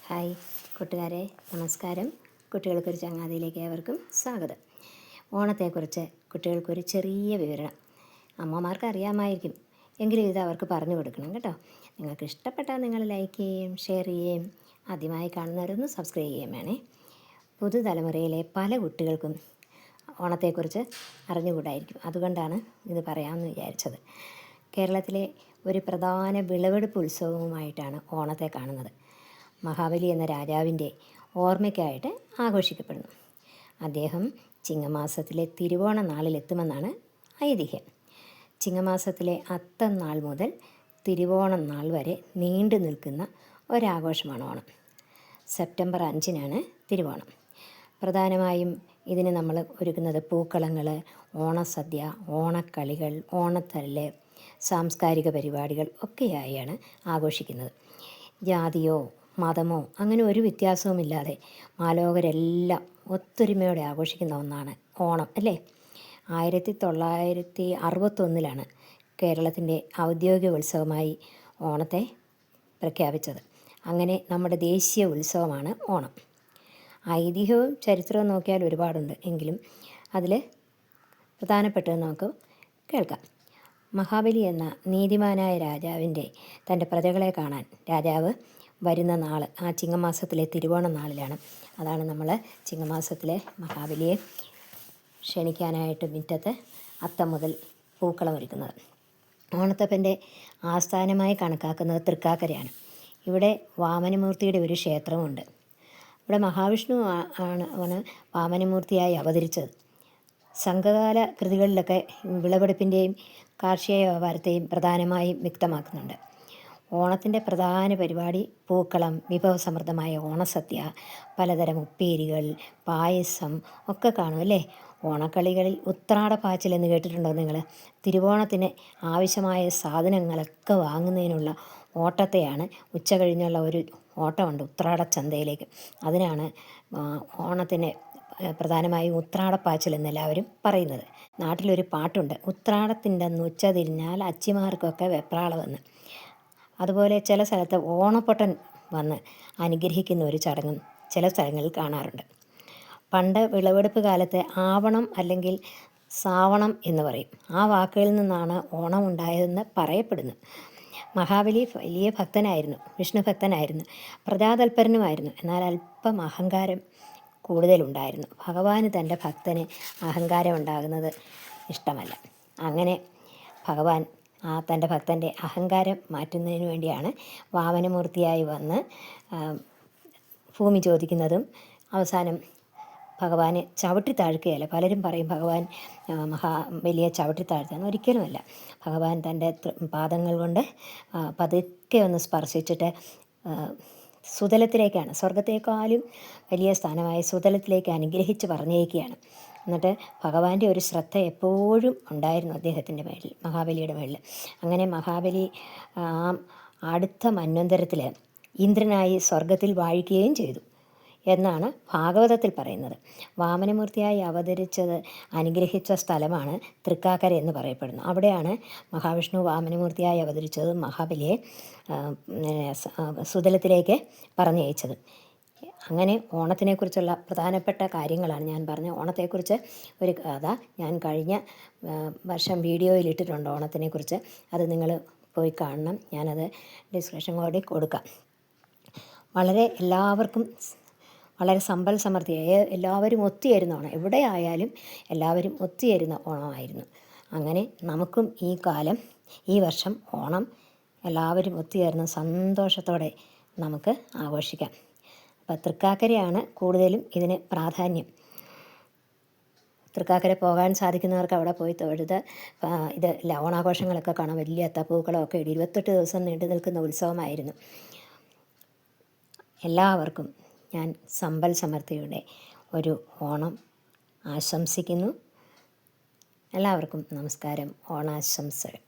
Hi കൂട്ടുകാരെ, നമസ്കാരം. കുട്ടികൾക്കൊരു ചങ്ങാതിയിലേക്ക് ഏവർക്കും സ്വാഗതം. ഓണത്തെക്കുറിച്ച് കുട്ടികൾക്കൊരു ചെറിയ വിവരണം. അമ്മമാർക്ക് അറിയാമായിരിക്കും, എങ്കിലും ഇത് അവർക്ക് പറഞ്ഞു കൊടുക്കണം കേട്ടോ. നിങ്ങൾക്ക് ഇഷ്ടപ്പെട്ടാൽ നിങ്ങൾ ലൈക്ക് ചെയ്യുകയും ഷെയർ ചെയ്യുകയും ആദ്യമായി കാണുന്നവരൊന്ന് സബ്സ്ക്രൈബ് ചെയ്യുകയും വേണേ. പുതുതലമുറയിലെ പല കുട്ടികൾക്കും ഓണത്തെക്കുറിച്ച് അറിഞ്ഞുകൂടായിരിക്കും. അതുകൊണ്ടാണ് ഇത് പറയാമെന്ന് വിചാരിച്ചത്. കേരളത്തിലെ ഒരു പ്രധാന വിളവെടുപ്പ് ഉത്സവവുമായിട്ടാണ് ഓണത്തെ കാണുന്നത്. മഹാബലി എന്ന രാജാവിൻ്റെ ഓർമ്മയ്ക്കായിട്ട് ആഘോഷിക്കപ്പെടുന്നു. അദ്ദേഹം ചിങ്ങമാസത്തിലെ തിരുവോണ നാളിലെത്തുമെന്നാണ് ഐതിഹ്യം. ചിങ്ങമാസത്തിലെ അത്തം നാൾ മുതൽ തിരുവോണം നാൾ വരെ നീണ്ടു നിൽക്കുന്ന ഒരാഘോഷമാണ് ഓണം. സെപ്റ്റംബർ 5-നാണ് തിരുവോണം. പ്രധാനമായും ഇതിന് നമ്മൾ ഒരുക്കുന്നത് പൂക്കളങ്ങൾ, ഓണസദ്യ, ഓണക്കളികൾ, ഓണത്തല്ല്, സാംസ്കാരിക പരിപാടികൾ ഒക്കെയായാണ് ആഘോഷിക്കുന്നത്. ജാതിയോ മതമോ അങ്ങനെ ഒരു വ്യത്യാസവുമില്ലാതെ മാലോകരെല്ലാം ഒത്തൊരുമയോടെ ആഘോഷിക്കുന്ന ഒന്നാണ് ഓണം, അല്ലേ? 1961 കേരളത്തിൻ്റെ ഔദ്യോഗിക ഉത്സവമായി ഓണത്തെ പ്രഖ്യാപിച്ചത്. അങ്ങനെ നമ്മുടെ ദേശീയ ഉത്സവമാണ് ഓണം. ഐതിഹ്യവും ചരിത്രവും നോക്കിയാൽ ഒരുപാടുണ്ട്, എങ്കിലും അതിൽ പ്രധാനപ്പെട്ടത് നമുക്ക് കേൾക്കാം. മഹാബലി എന്ന നീതിമാനായ രാജാവിൻ്റെ തൻ്റെ പ്രജകളെ കാണാൻ രാജാവ് വരുന്ന നാൾ ആ ചിങ്ങമാസത്തിലെ തിരുവോണ നാളിലാണ്. അതാണ് നമ്മൾ ചിങ്ങമാസത്തിലെ മഹാബലിയെ ക്ഷണിക്കാനായിട്ട് മുറ്റത്ത് അത്തം മുതൽ പൂക്കളം ഒരുക്കുന്നത്. ഓണത്തപ്പൻ്റെ ആസ്ഥാനമായി കണക്കാക്കുന്നത് തൃക്കാക്കരയാണ്. ഇവിടെ വാമനമൂർത്തിയുടെ ഒരു ക്ഷേത്രമുണ്ട്. ഇവിടെ മഹാവിഷ്ണു ആണ് വാമനമൂർത്തിയായി അവതരിച്ചത്. സംഘകാല കൃതികളിലൊക്കെ വിളവെടുപ്പിൻ്റെയും കാർഷിക വ്യാപാരത്തെയും പ്രധാനമായും വ്യക്തമാക്കുന്നുണ്ട്. ഓണത്തിൻ്റെ പ്രധാന പരിപാടി പൂക്കളം, വിഭവസമൃദ്ധമായ ഓണസദ്യ, പലതരം ഉപ്പേരികൾ, പായസം ഒക്കെ കാണും, അല്ലേ? ഓണക്കളികളിൽ ഉത്രാടപ്പാച്ചിൽ എന്ന് കേട്ടിട്ടുണ്ടോ നിങ്ങൾ? തിരുവോണത്തിന് ആവശ്യമായ സാധനങ്ങളൊക്കെ വാങ്ങുന്നതിനുള്ള ഓട്ടത്തെയാണ് ഉച്ച കഴിഞ്ഞുള്ള ഒരു ഓട്ടമുണ്ട് ഉത്രാടച്ചന്തയിലേക്ക്. അതിനാണ് ഓണത്തിന് പ്രധാനമായും ഉത്രാടപ്പാച്ചിൽ എന്നെല്ലാവരും പറയുന്നത്. നാട്ടിലൊരു പാട്ടുണ്ട്, ഉത്രാടത്തിൻ്റെ അന്ന് ഉച്ച തിരിഞ്ഞാൽ അച്ചിമാർക്കൊക്കെ വെപ്രാളമെന്ന്. അതുപോലെ ചില സ്ഥലത്ത് ഓണപ്പൊട്ടൻ വന്ന് അനുഗ്രഹിക്കുന്ന ഒരു ചടങ്ങും ചില സ്ഥലങ്ങളിൽ കാണാറുണ്ട്. പണ്ട് വിളവെടുപ്പ് കാലത്ത് ആവണം അല്ലെങ്കിൽ സാവണം എന്ന് പറയും. ആ വാക്കുകളിൽ നിന്നാണ് ഓണം ഉണ്ടായതെന്ന് പറയപ്പെടുന്നു. മഹാബലി വലിയ ഭക്തനായിരുന്നു, വിഷ്ണു ഭക്തനായിരുന്നു, പ്രജാതൽപരനുമായിരുന്നു. എന്നാൽ അല്പം അഹങ്കാരം കൂടുതലുണ്ടായിരുന്നു. ഭഗവാന് തൻ്റെ ഭക്തന് അഹങ്കാരം ഉണ്ടാകുന്നത് ഇഷ്ടമല്ല. അങ്ങനെ ഭഗവാൻ തൻ്റെ ഭക്തൻ്റെ അഹങ്കാരം മാറ്റുന്നതിന് വേണ്ടിയാണ് വാമനമൂർത്തിയായി വന്ന് ഭൂമി ചോദിക്കുന്നതും അവസാനം ഭഗവാനെ ചവിട്ടി താഴ്ക്കുകയല്ല. പലരും പറയും ഭഗവാൻ വലിയ ചവിട്ടി താഴ്ത്താൻ, ഒരിക്കലുമല്ല. ഭഗവാൻ തൻ്റെ പാദങ്ങൾ കൊണ്ട് പതുക്കെ ഒന്ന് സ്പർശിച്ചിട്ട് സുതലത്തിലേക്കാണ്, സ്വർഗത്തേക്കാളും വലിയ സ്ഥാനമായ സുതലത്തിലേക്ക് അനുഗ്രഹിച്ച് പറഞ്ഞേക്കുകയാണ്. എന്നിട്ട് ഭഗവാന്റെ ഒരു ശ്രദ്ധ എപ്പോഴും ഉണ്ടായിരുന്നു അദ്ദേഹത്തിൻ്റെ മേലിൽ, മഹാബലിയുടെ മേലിൽ. അങ്ങനെ മഹാബലി അടുത്ത മന്വന്തരത്തിൽ ഇന്ദ്രനായി സ്വർഗത്തിൽ വാഴിക്കുകയും ചെയ്തു എന്നാണ് ഭാഗവതത്തിൽ പറയുന്നത്. വാമനമൂർത്തിയായി അവതരിച്ചത് അനുഗ്രഹിച്ച സ്ഥലമാണ് തൃക്കാക്കര എന്ന് പറയപ്പെടുന്നു. അവിടെയാണ് മഹാവിഷ്ണു വാമനമൂർത്തിയായി അവതരിച്ചത് മഹാബലിയെ സുതലത്തിലേക്ക് പറഞ്ഞയച്ചത്. അങ്ങനെ ഓണത്തിനെക്കുറിച്ചുള്ള പ്രധാനപ്പെട്ട കാര്യങ്ങളാണ് ഞാൻ പറഞ്ഞത്. ഓണത്തെക്കുറിച്ച് ഒരു കഥ ഞാൻ കഴിഞ്ഞ വർഷം വീഡിയോയിൽ ഇട്ടിട്ടുണ്ട് ഓണത്തിനെക്കുറിച്ച്. അത് നിങ്ങൾ പോയി കാണണം. ഞാനത് ഡിസ്ക്രിപ്ഷൻ ബോക്സിൽ കൊടുക്കാം. എല്ലാവർക്കും വളരെ സമ്പൽ സമൃദ്ധിയായ, എല്ലാവരും ഒത്തുചേരുന്ന ഓണം, എവിടെ ആയാലും എല്ലാവരും ഒത്തുചേരുന്ന ഓണമായിരുന്നു. അങ്ങനെ നമുക്കും ഈ കാലം, ഈ വർഷം ഓണം എല്ലാവരും ഒത്തുചേർന്ന് സന്തോഷത്തോടെ നമുക്ക് ആഘോഷിക്കാം. അപ്പോൾ തൃക്കാക്കരയാണ് കൂടുതലും ഇതിന് പ്രാധാന്യം. തൃക്കാക്കര പോകാൻ സാധിക്കുന്നവർക്ക് അവിടെ പോയി തൊഴുത് ഇത് ഓണാഘോഷങ്ങളൊക്കെ കാണാം. വലിയ അത്തപ്പൂക്കളമൊക്കെ 28 ദിവസം നീണ്ടു നിൽക്കുന്ന ഉത്സവമായിരുന്നു. എല്ലാവർക്കും ഞാൻ സമ്പൽ സമൃദ്ധിയുടെ ഒരു ഓണം ആശംസിക്കുന്നു. എല്ലാവർക്കും നമസ്കാരം, ഓണാശംസകൾ.